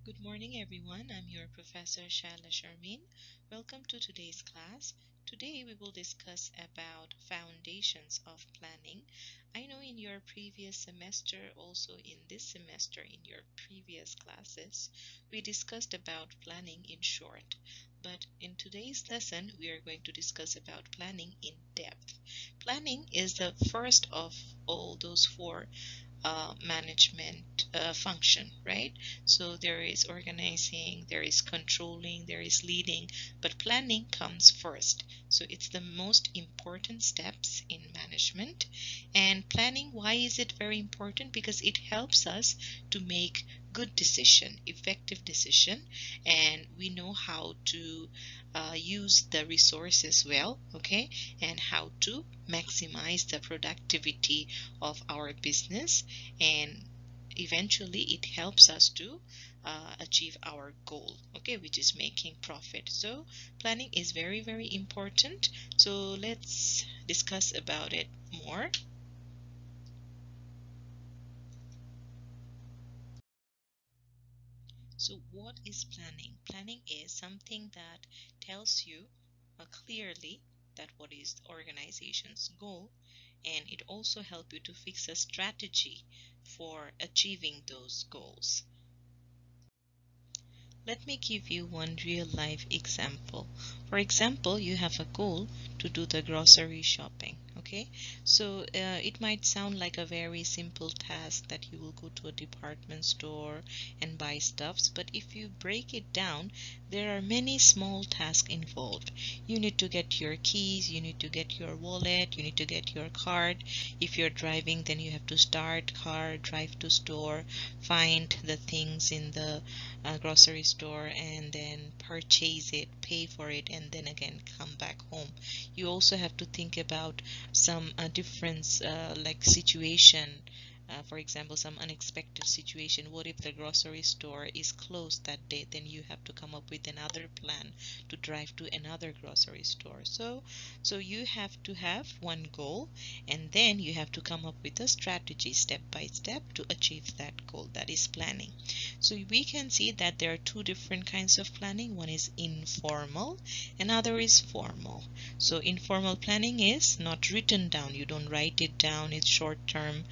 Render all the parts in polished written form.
Good morning, everyone. I'm your Professor Shaila Sharmin. Welcome to today's class. Today we will discuss about foundations of planning. I know in your previous semester, also in this semester, in your previous classes, we discussed about planning in short. But in today's lesson, we are going to discuss about planning in depth. Planning is the first of all those four management function, right? So there is organizing, there is controlling, there is leading, but planning comes first. So it's the most important steps in management. And planning, why is it very important? Because it helps us to make good decision, effective decision, and we know how to use the resources well, okay, and how to maximize the productivity of our business, and eventually it helps us to achieve our goal, okay, which is making profit. So planning is very important. So let's discuss about it more. So what is planning? Planning is something that tells you clearly that what is the organization's goal, and it also helps you to fix a strategy for achieving those goals. Let me give you one real life example. For example, you have a goal to do the grocery shopping. Okay, so it might sound like a very simple task that you will go to a department store and buy stuffs, but if you break it down, there are many small tasks involved. You need to get your keys, you need to get your wallet, you need to get your card. If you're driving, then you have to start car, drive to store, find the things in the grocery store, and then purchase it, pay for it, and then again come back home. You also have to think about some difference, like situation. For example, some unexpected situation. What if the grocery store is closed that day? Then you have to come up with another plan to drive to another grocery store. So you have to have one goal, and then you have to come up with a strategy step by step to achieve that goal. That is planning. So we can see that there are two different kinds of planning. One is informal, another is formal. So informal planning is not written down. You don't write it down. It's short term.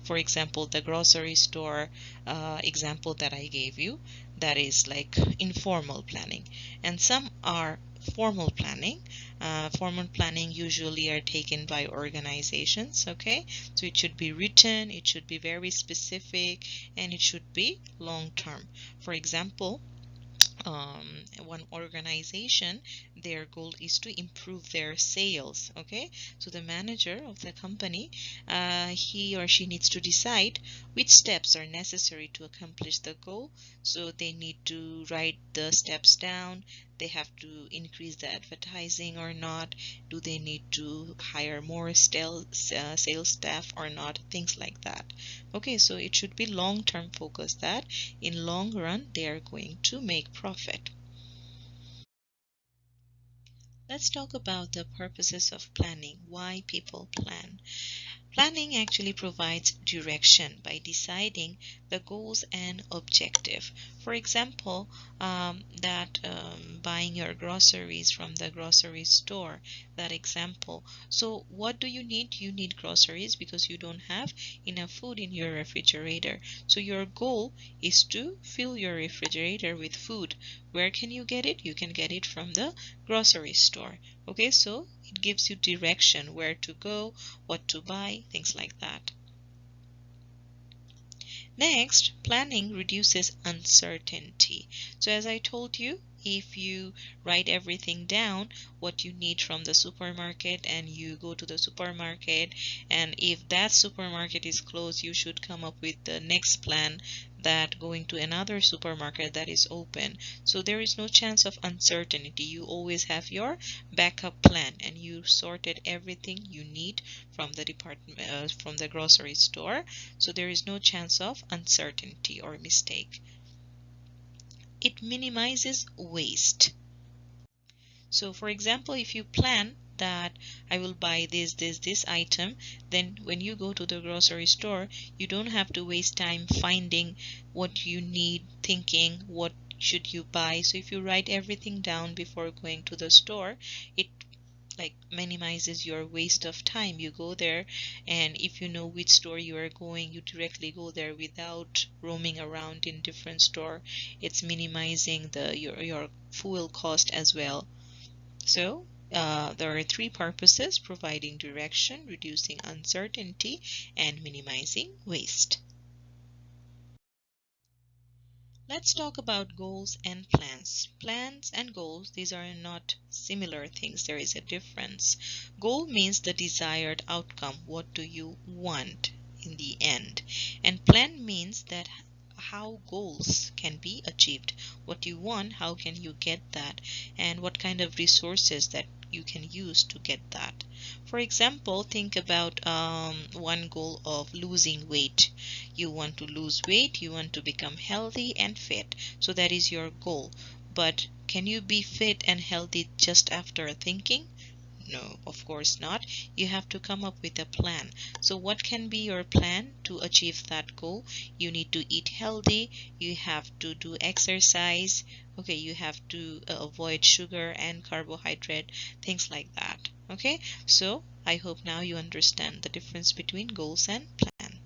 For example, the grocery store example that I gave you, that is like informal planning. And some are formal planning. Formal planning usually are taken by organizations, okay? So it should be written, it should be very specific, and it should be long term. For example, one organization, their goal is to improve their sales, okay? So the manager of the company, he or she needs to decide which steps are necessary to accomplish the goal. So they need to write the steps down. They have to increase the advertising or not. Do they need to hire more sales staff or not? Things like that. Okay, so it should be long-term focus, that in long run they are going to make profit. Let's talk about the purposes of planning, why people plan. Planning actually provides direction by deciding the goals and objective. For example, buying your groceries from the grocery store, that example. So what do you need? You need groceries because you don't have enough food in your refrigerator. So your goal is to fill your refrigerator with food. Where can you get it? You can get it from the grocery store. Okay, so it gives you direction where to go, what to buy, things like that. Next, planning reduces uncertainty. So as I told you, if you write everything down, what you need from the supermarket, and you go to the supermarket, and if that supermarket is closed, you should come up with the next plan that going to another supermarket that is open. So there is no chance of uncertainty. You always have your backup plan, and you sorted everything you need from the from the grocery store. So there is no chance of uncertainty or mistake. It minimizes waste. So for example, if you plan that I will buy this item, then when you go to the grocery store, you don't have to waste time finding what you need, thinking what should you buy. So if you write everything down before going to the store, it like minimizes your waste of time. You go there, and if you know which store you are going, you directly go there without roaming around in different store. It's minimizing your fuel cost as well. So there are three purposes: providing direction, reducing uncertainty, and minimizing waste. Let's talk about goals and plans. Plans and goals, these are not similar things. There is a difference. Goal means the desired outcome. What do you want in the end? And plan means that how goals can be achieved. What you want, how can you get that? And what kind of resources that you can use to get that. For example, think about one goal of losing weight. You want to lose weight, you want to become healthy and fit. So that is your goal. But can you be fit and healthy just after thinking? No, of course not. You have to come up with a plan. So what can be your plan to achieve that goal? You need to eat healthy, you have to do exercise, okay, you have to avoid sugar and carbohydrate, things like that. Okay, so I hope now you understand the difference between goals and plan.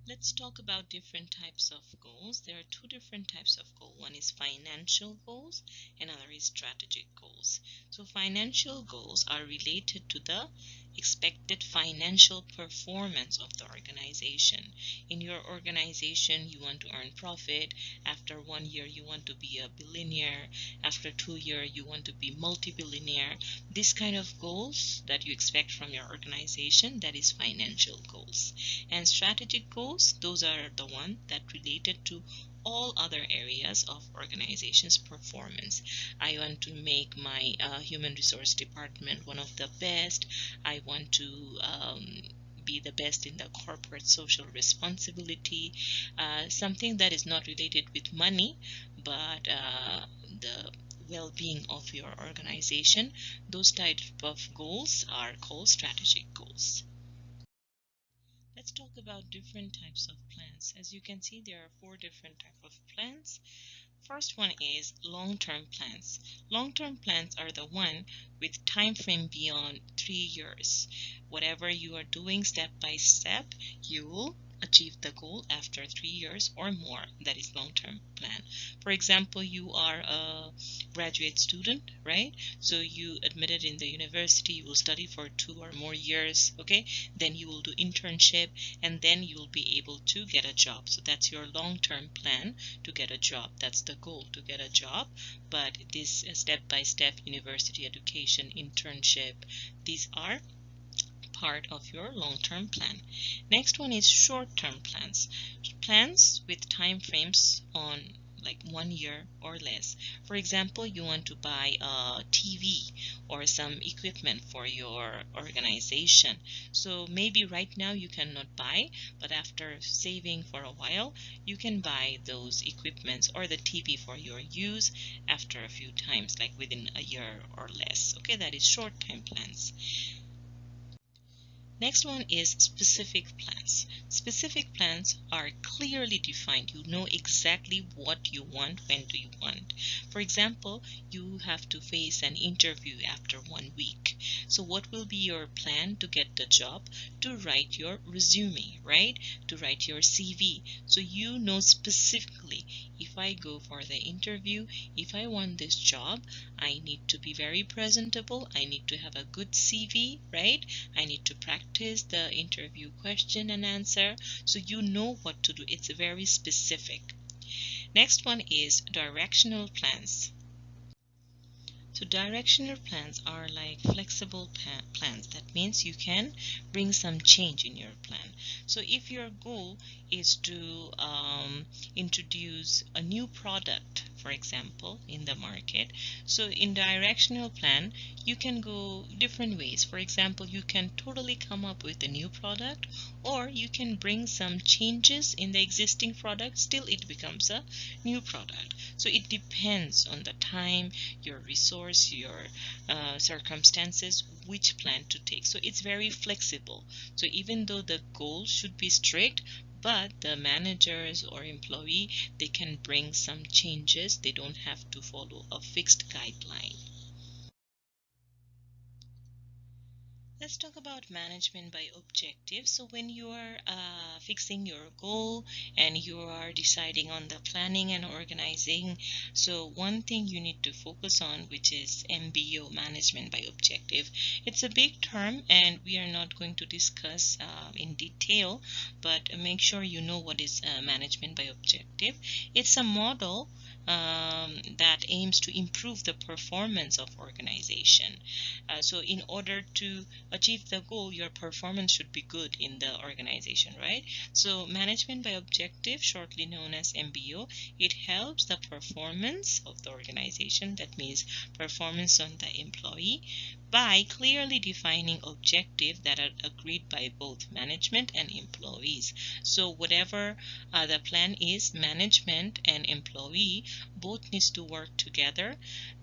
Let's talk about different types of goals. There are two different types of goal. One is financial goals, another is strategic goals. So financial goals are related to the expected financial performance of the organization. In your organization, you want to earn profit. After 1 year, you want to be a billionaire. After 2 years, you want to be multi-billionaire. This kind of goals that you expect from your organization, that is financial goals. And strategic goals, those are the ones that related to all other areas of organization's performance. I want to make my human resource department one of the best. I want to be the best in the corporate social responsibility, something that is not related with money, but the well-being of your organization. Those type of goals are called strategic goals. Let's talk about different types of plans. As you can see, there are four different types of plans. First one is long-term plans. Long-term plans are the one with time frame beyond 3 years. Whatever you are doing step by step, you will achieve the goal after 3 years or more. That is long-term plan. For example, you are a graduate student, right? So you admitted in the university, you will study for 2 or more years, okay? Then you will do internship, and then you will be able to get a job. So that's your long-term plan, to get a job. That's the goal, to get a job. But this step-by-step university education, internship, these are part of your long-term plan. Next one is short-term plans. Plans with time frames on like 1 year or less. For example, you want to buy a TV or some equipment for your organization. So maybe right now you cannot buy, but after saving for a while, you can buy those equipments or the TV for your use after a few times, like within a year or less. Okay, that is short-term plans. Next one is specific plans. Specific plans are clearly defined. You know exactly what you want, when do you want. For example, you have to face an interview after 1 week. So what will be your plan to get the job? To write your resume, right? To write your CV. So you know specifically, if I go for the interview, if I want this job, I need to be very presentable. I need to have a good CV, right? I need to practice the interview question and answer. So you know what to do. It's very specific. Next one is directional plans. So directional plans are like flexible plans. That means you can bring some change in your plan. So if your goal is to introduce a new product for example, in the market. So in directional plan, you can go different ways. For example, you can totally come up with a new product, or you can bring some changes in the existing product, still it becomes a new product. So it depends on the time, your resource, your circumstances, which plan to take. So it's very flexible. So even though the goal should be strict, but the managers or employee, they can bring some changes. They don't have to follow a fixed guideline. Let's talk about management by objective. So when you are fixing your goal and you are deciding on the planning and organizing, so one thing you need to focus on, which is MBO, management by objective. It's a big term and we are not going to discuss in detail, but make sure you know what is management by objective. It's a model that aims to improve the performance of organization. So in order to achieve the goal, your performance should be good in the organization, right? So management by objective, shortly known as MBO, it helps the performance of the organization, that means performance on the employee, by clearly defining objectives that are agreed by both management and employees. So whatever the plan is, management and employee both needs to work together.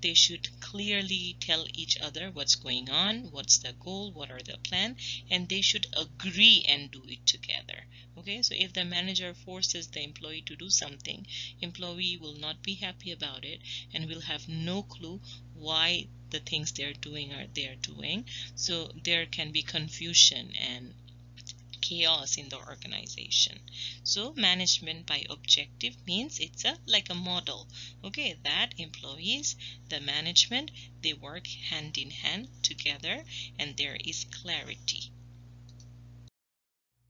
They should clearly tell each other what's going on, what's the goal, what are the plan, and they should agree and do it together. Okay, so if the manager forces the employee to do something, employee will not be happy about it and will have no clue why the things they're doing are they're doing. So there can be confusion and chaos in the organization. So management by objective means it's like a model, okay, that employees, the management, they work hand in hand together and there is clarity.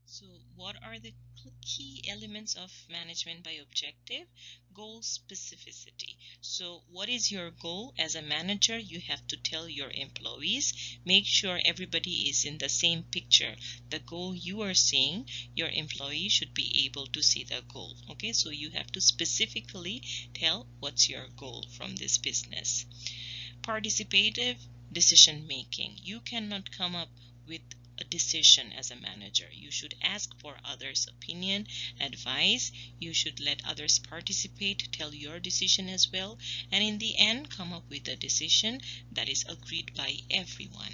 So what are the key elements of management by objective? Goal specificity. So what is your goal? As a manager, you have to tell your employees, make sure everybody is in the same picture. The goal you are seeing, your employee should be able to see the goal. Okay, so you have to specifically tell what's your goal from this business. Participative decision making. You cannot come up with a decision as a manager. You should ask for others' opinion, advice. You should let others participate, tell your decision as well, and in the end come up with a decision that is agreed by everyone.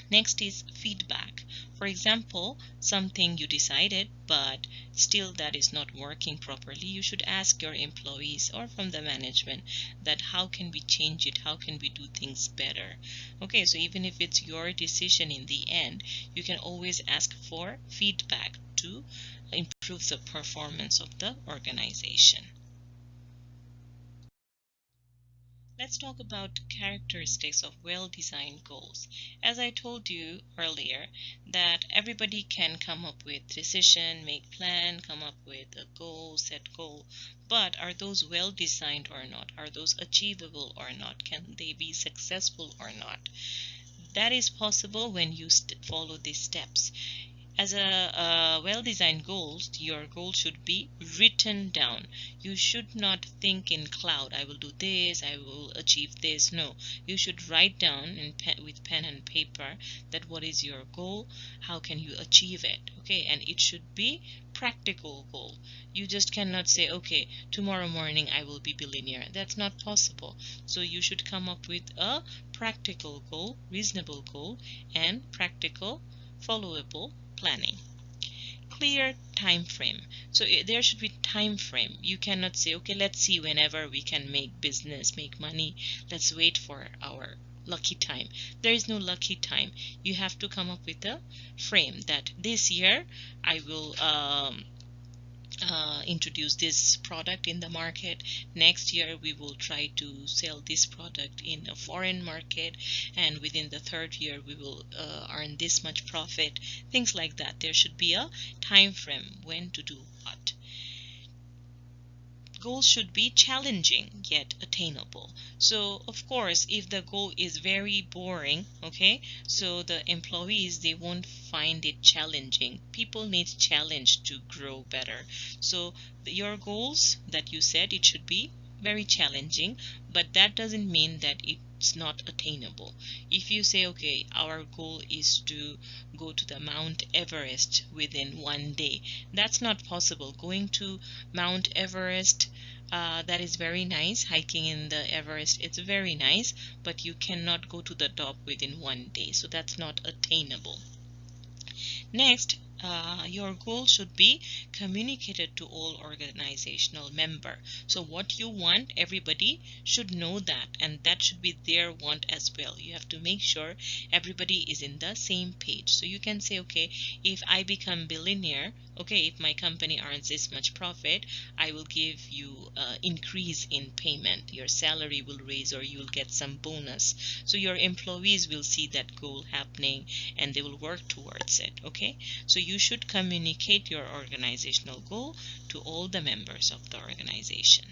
Next is feedback. For example, something you decided but still that is not working properly, you should ask your employees or from the management that how can we change it, how can we do things better. Okay, so even if it's your decision in the end, you can always ask for feedback to improve the performance of the organization. Let's talk about characteristics of well-designed goals. As I told you earlier, that everybody can come up with decision, make plan, come up with a goal, set goal, but are those well-designed or not? Are those achievable or not? Can they be successful or not? That is possible when you follow these steps. As a well-designed goal, your goal should be written down. You should not think in cloud, I will do this, I will achieve this. No, you should write down with pen and paper that what is your goal, how can you achieve it. Okay, and it should be practical goal. You just cannot say, okay, tomorrow morning I will be billionaire. That's not possible. So you should come up with a practical goal, reasonable goal, and practical, followable planning. Clear time frame. So there should be time frame. You cannot say, okay, let's see whenever we can make business, make money. Let's wait for our lucky time. There is no lucky time. You have to come up with a frame that this year I will introduce this product in the market. Next year we will try to sell this product in a foreign market, and within the third year we will earn this much profit. Things like that. There should be a time frame when to do what. goal should be challenging yet attainable. So of course, if the goal is very boring, okay, so the employees, they won't find it challenging. People need challenge to grow better. So your goals that you said, it should be very challenging, but that doesn't mean that it's not attainable. If you say, okay, our goal is to go to the Mount Everest within one day, that's not possible. Going to Mount Everest, that is very nice. Hiking in the Everest, it's very nice, but you cannot go to the top within one day, so that's not attainable. Next, your goal should be communicated to all organizational member. So what you want, everybody should know that, and that should be their want as well. You have to make sure everybody is in the same page. So you can say, okay, if I become billionaire, okay, if my company earns this much profit, I will give you increase in payment. Your salary will raise, or you will get some bonus. So your employees will see that goal happening and they will work towards it. Okay, so you should communicate your organizational goal to all the members of the organization.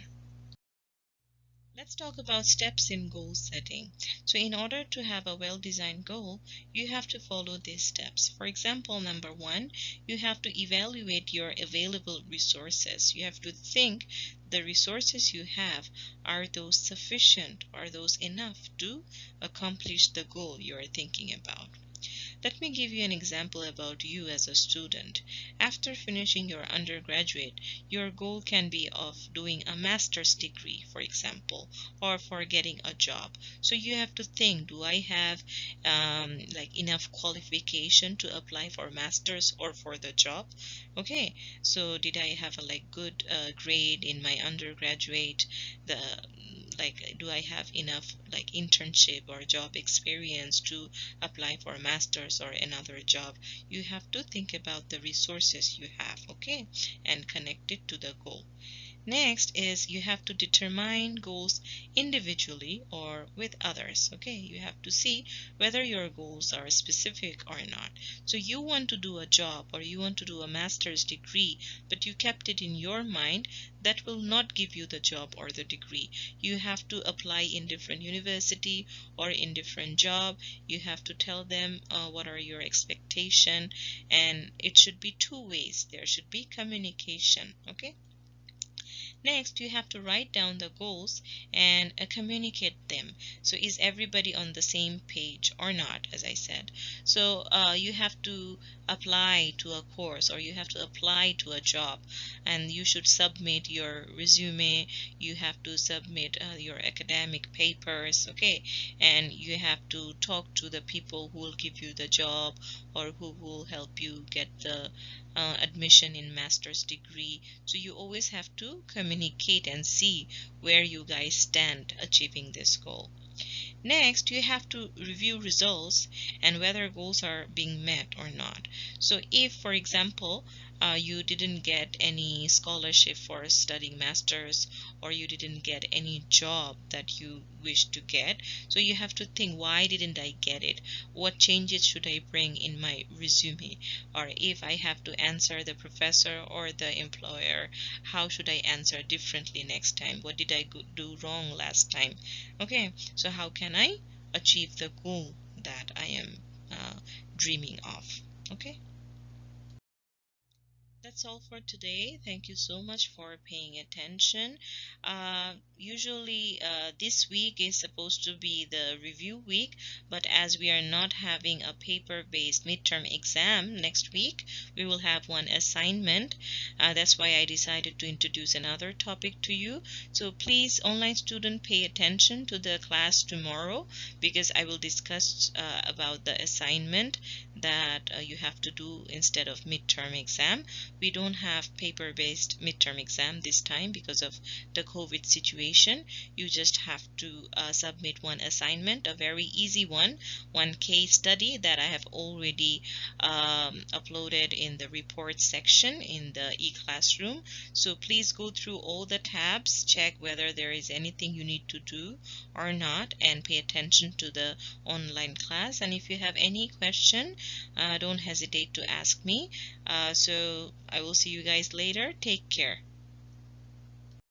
Let's talk about steps in goal setting. So in order to have a well-designed goal, you have to follow these steps. For example, number one, you have to evaluate your available resources. You have to think the resources you have, are those sufficient? Are those enough to accomplish the goal you are thinking about? Let me give you an example about you as a student. After finishing your undergraduate, your goal can be of doing a master's degree, for example, or for getting a job. So you have to think, do I have like enough qualification to apply for master's or for the job? Okay, so did I have a like good grade in my undergraduate? The like, do I have enough like internship or job experience to apply for a master's or another job? You have to think about the resources you have, okay, and connect it to the goal. Next is you have to determine goals individually or with others. Okay, you have to see whether your goals are specific or not. So you want to do a job or you want to do a master's degree, but you kept it in your mind, that will not give you the job or the degree. You have to apply in different university or in different job. You have to tell them what are your expectation, and it should be two ways. There should be communication. Okay. Next, you have to write down the goals and communicate them. So is everybody on the same page or not, as I said? So you have to apply to a course or you have to apply to a job, and you should submit your resume. You have to submit your academic papers, okay? And you have to talk to the people who will give you the job or who will help you get the admission in master's degree. So you always have to communicate and see where you guys stand achieving this goal. Next, you have to review results and whether goals are being met or not. So if, for example, you didn't get any scholarship for studying masters, or you didn't get any job that you wish to get, so you have to think, why didn't I get it? What changes should I bring in my resume? Or if I have to answer the professor or the employer, how should I answer differently next time? What did I do wrong last time? Okay, so how can I achieve the goal that I am dreaming of? Okay. That's all for today. Thank you so much for paying attention. Usually, this week is supposed to be the review week, but as we are not having a paper-based midterm exam next week, we will have one assignment. That's why I decided to introduce another topic to you. So please, online student, pay attention to the class tomorrow, because I will discuss about the assignment that you have to do instead of midterm exam. We don't have paper-based midterm exam this time because of the COVID situation. You just have to submit one assignment, a very easy one case study that I have already uploaded in the report section in the e-classroom. So please go through all the tabs, check whether there is anything you need to do or not, and pay attention to the online class. And if you have any question, don't hesitate to ask me. So I will see you guys later. Take care.